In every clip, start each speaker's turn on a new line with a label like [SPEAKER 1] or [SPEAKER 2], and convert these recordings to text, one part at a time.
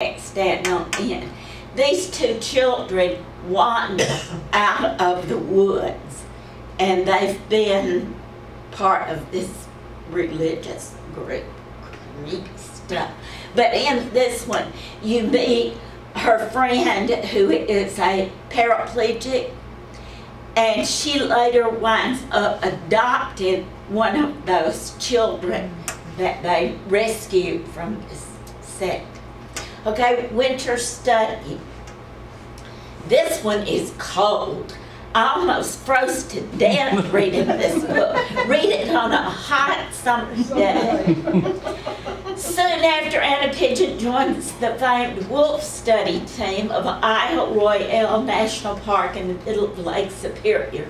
[SPEAKER 1] standing on end. These two children wander out of the woods, and they've been part of this religious group. Creepy stuff. But in this one, you meet her friend who is a paraplegic, and she later winds up adopting one of those children that they rescued from this sect. Okay, winter study. This one is cold. I almost froze to death reading this book. Read it on a hot summer's day. Soon after, Anna Pigeon joins the famed wolf study team of Isle Royale National Park in the middle of Lake Superior.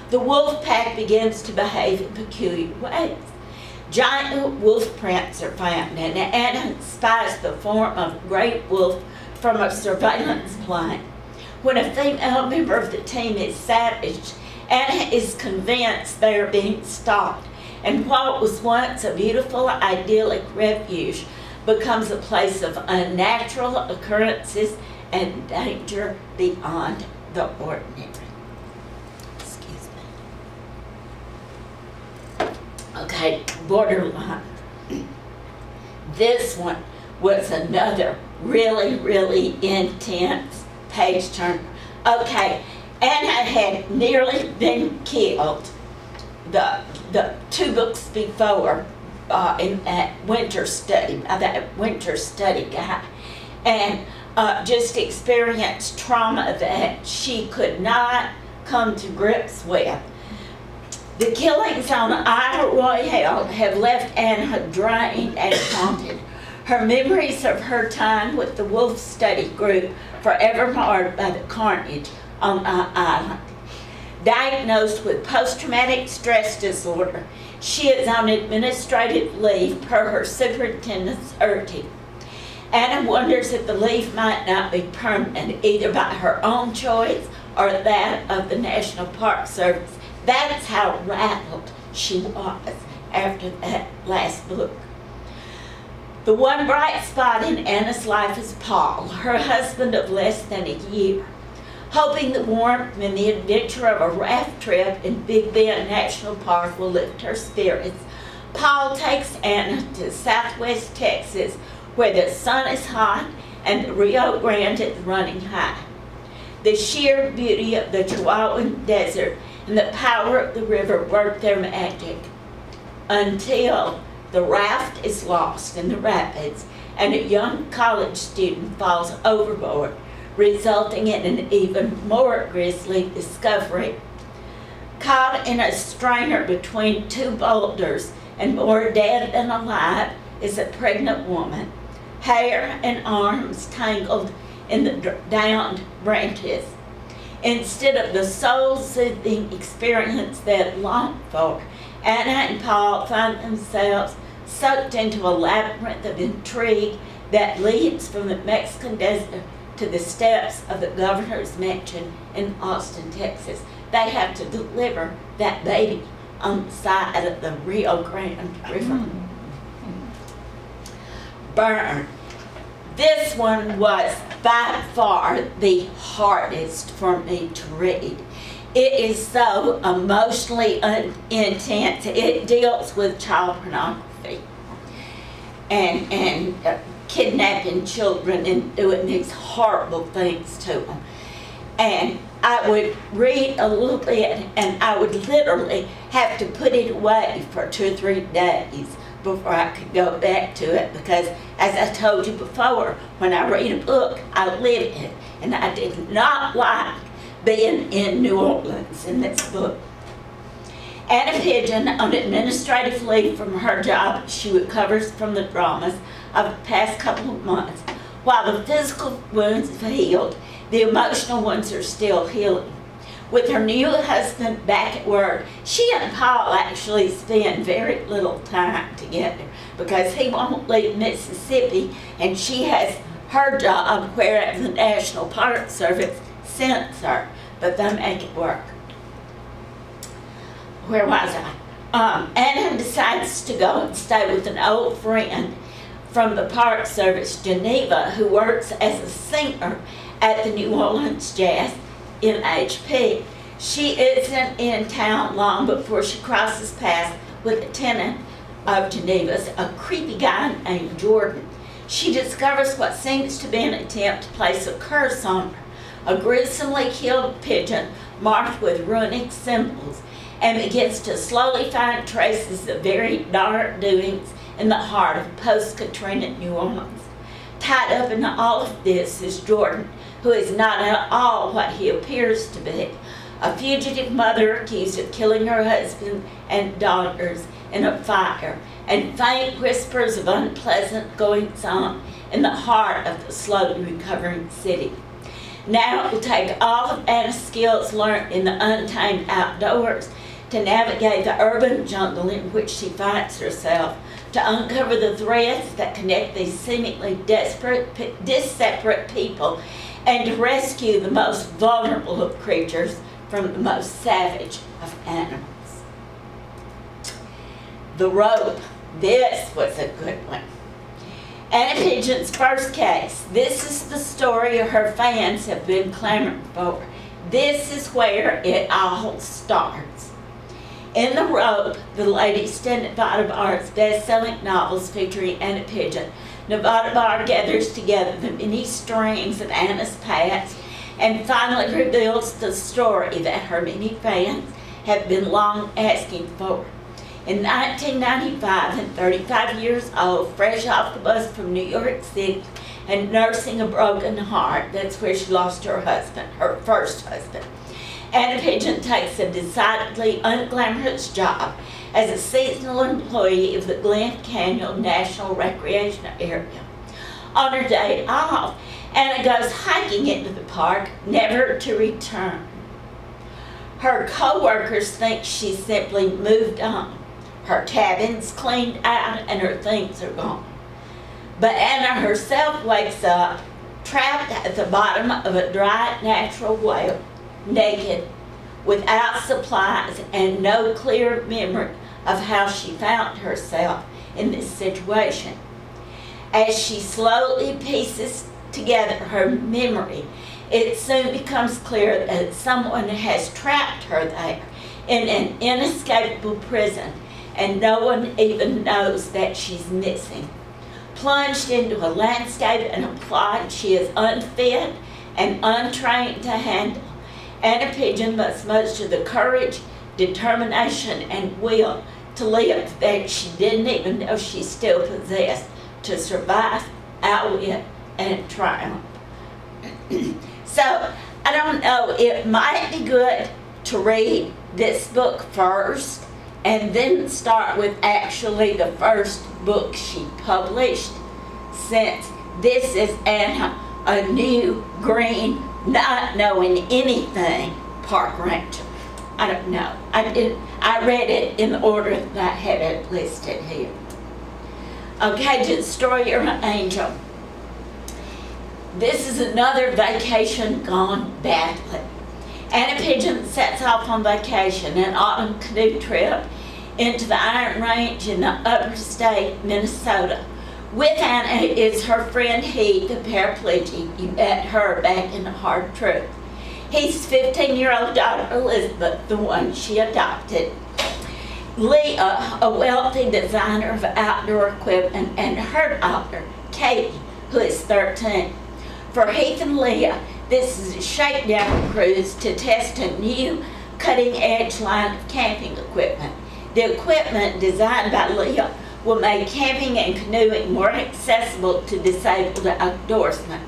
[SPEAKER 1] The wolf pack begins to behave in peculiar ways. Giant wolf prints are found, and Anna spies the form of a great wolf from a surveillance plane. When a female member of the team is savaged, Anna is convinced they are being stalked, and what was once a beautiful, idyllic refuge becomes a place of unnatural occurrences and danger beyond the ordinary. Excuse me. Okay, Borderline. This one was another really intense page turner. Okay, Anna had nearly been killed the 2 books before in that winter study guy, and just experienced trauma that she could not come to grips with. The killings on Isle Royale have left Anna drained and haunted. Her memories of her time with the wolf study group forever marred by the carnage on our island. Diagnosed with post-traumatic stress disorder, she is on administrative leave per her superintendent's urging. Anna wonders if the leave might not be permanent, either by her own choice or that of the National Park Service. That's how rattled she was after that last book. The one bright spot in Anna's life is Paul, her husband of less than a year. Hoping the warmth and the adventure of a raft trip in Big Bend National Park will lift her spirits, Paul takes Anna to southwest Texas, where the sun is hot and the Rio Grande is running high. The sheer beauty of the Chihuahuan Desert and the power of the river work their magic, until the raft is lost in the rapids and a young college student falls overboard, resulting in an even more grisly discovery. Caught in a strainer between 2 boulders and more dead than alive is a pregnant woman, hair and arms tangled in the downed branches. Instead of the soul-soothing experience they had longed for, Anna and Paul find themselves sucked into a labyrinth of intrigue that leads from the Mexican desert to the steps of the governor's mansion in Austin, Texas. They have to deliver that baby on the side of the Rio Grande River. Burn. This one was by far the hardest for me to read. It is so emotionally intense. It deals with child pornography and kidnapping children and doing these horrible things to them. And I would read a little bit and I would literally have to put it away for 2 or 3 days before I could go back to it, because as I told you before, when I read a book, I live it, and I did not like being in New Orleans in this book. Anna Pigeon, on administrative leave from her job, she recovers from the dramas of the past couple of months. While the physical wounds have healed, the emotional ones are still healing. With her new husband back at work, she and Paul actually spend very little time together because he won't leave Mississippi and she has her job, whereas the National Park Service sends her, but they make it work. Where was I? Anna decides to go and stay with an old friend from the Park Service, Geneva, who works as a singer at the New Orleans Jazz MHP. She isn't in town long before she crosses paths with a tenant of Geneva's, a creepy guy named Jordan. She discovers what seems to be an attempt to place a curse on her, a gruesomely killed pigeon marked with runic symbols, and begins to slowly find traces of very dark doings in the heart of post-Katrina New Orleans. Tied up in all of this is Jordan, who is not at all what he appears to be, a fugitive mother accused of killing her husband and daughters in a fire, and faint whispers of unpleasant goings-on in the heart of the slowly recovering city. Now it will take all of Anna's skills learned in the untamed outdoors to navigate the urban jungle in which she finds herself, to uncover the threads that connect these seemingly disparate people, and to rescue the most vulnerable of creatures from the most savage of animals. The Rope. This was a good one. Anna Pigeon's first case. This is the story her fans have been clamoring for. This is where it all starts. In The Rope, the Ladies Stand Nevada Bar's best-selling novels featuring Anna Pigeon, Nevada Bar gathers together the many strings of Anna's past and finally reveals the story that her many fans have been long asking for. In 1995, and 35 years old, fresh off the bus from New York City and nursing a broken heart, that's where she lost her husband, her first husband, Anna Pigeon takes a decidedly unglamorous job as a seasonal employee of the Glen Canyon National Recreation Area. On her day off, Anna goes hiking into the park, never to return. Her co-workers think she's simply moved on. Her cabin's cleaned out and her things are gone. But Anna herself wakes up trapped at the bottom of a dry natural well, naked, without supplies, and no clear memory of how she found herself in this situation. As she slowly pieces together her memory, it soon becomes clear that someone has trapped her there in an inescapable prison, and no one even knows that she's missing. Plunged into a landscape and a plot she is unfit and untrained to handle, Anna Pigeon must muster the courage, determination, and will to live that she didn't even know she still possessed, to survive, outwit, and triumph. So, I don't know, it might be good to read this book first and then start with actually the first book she published, since this is Anna, a new, green, not knowing anything park ranger. I don't know. I read it in the order that I had it listed here. Okay, Destroyer Angel. This is another vacation gone badly. Anna Pigeon sets off on vacation, an autumn canoe trip into the Iron Range in the upper state, Minnesota. With Anna is her friend Heath, the paraplegic. You met her back in the Hard Truth. Heath's 15-year-old daughter, Elizabeth, the one she adopted. Leah, a wealthy designer of outdoor equipment, and her daughter, Katie, who is 13. For Heath and Leah, this is a shakedown cruise to test a new cutting-edge line of camping equipment. The equipment, designed by Leah, will make camping and canoeing more accessible to disabled outdoorsmen.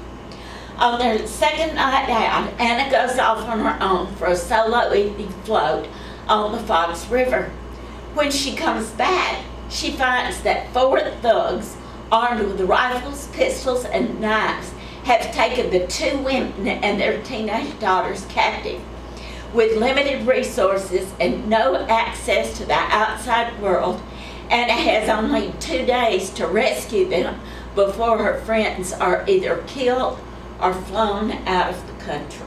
[SPEAKER 1] On their second night out, Anna goes off on her own for a solo evening float on the Fox River. When she comes back, she finds that 4 thugs, armed with rifles, pistols, and knives, have taken the 2 women and their teenage daughters captive. With limited resources and no access to the outside world, Anna has only 2 days to rescue them before her friends are either killed or flown out of the country.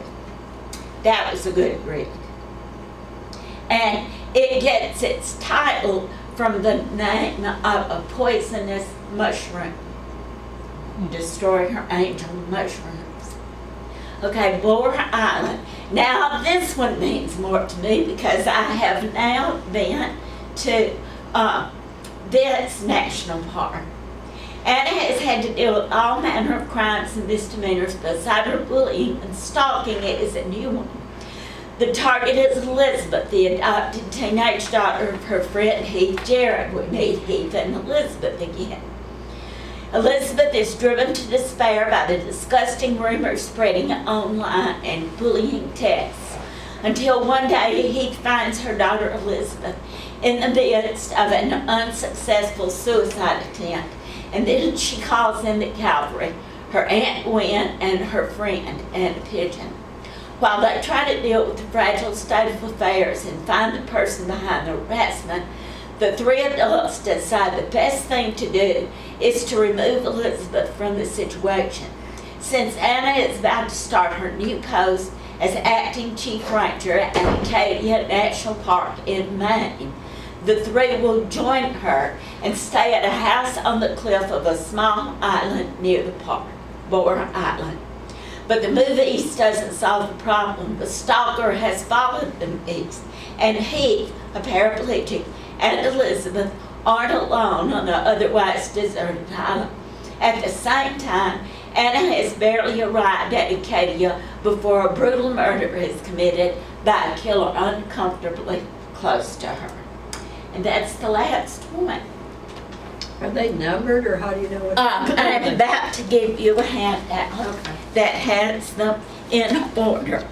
[SPEAKER 1] That was a good read. And it gets its title from the name of a poisonous mushroom. destroy her angel mushrooms. Okay, Boar Island. Now this one means more to me because I have now been to this national park. Anna has had to deal with all manner of crimes and misdemeanors, but cyberbullying and stalking is a new one. The target is Elizabeth, the adopted teenage daughter of her friend Heath Jarrett. We meet Heath and Elizabeth again. Elizabeth is driven to despair by the disgusting rumors spreading online and bullying texts, until one day Heath finds her daughter Elizabeth in the midst of an unsuccessful suicide attempt, and then she calls in the cavalry, her Aunt Gwen and her friend, Aunt Pigeon. While they try to deal with the fragile state of affairs and find the person behind the harassment, the three adults decide the best thing to do is to remove Elizabeth from the situation. Since Anna is about to start her new post as acting chief ranger at Acadia National Park in Maine, the three will join her and stay at a house on the cliff of a small island near the park, Boar Island. But the move east doesn't solve the problem. The stalker has followed them east, and Heath, a paraplegic, and Elizabeth aren't alone on the otherwise deserted island. At the same time, Anna has barely arrived at Acadia before a brutal murder is committed by a killer uncomfortably close to her. And that's the last one.
[SPEAKER 2] Are they numbered, or how do you know what?
[SPEAKER 1] I'm about to give you a handout that has them in order.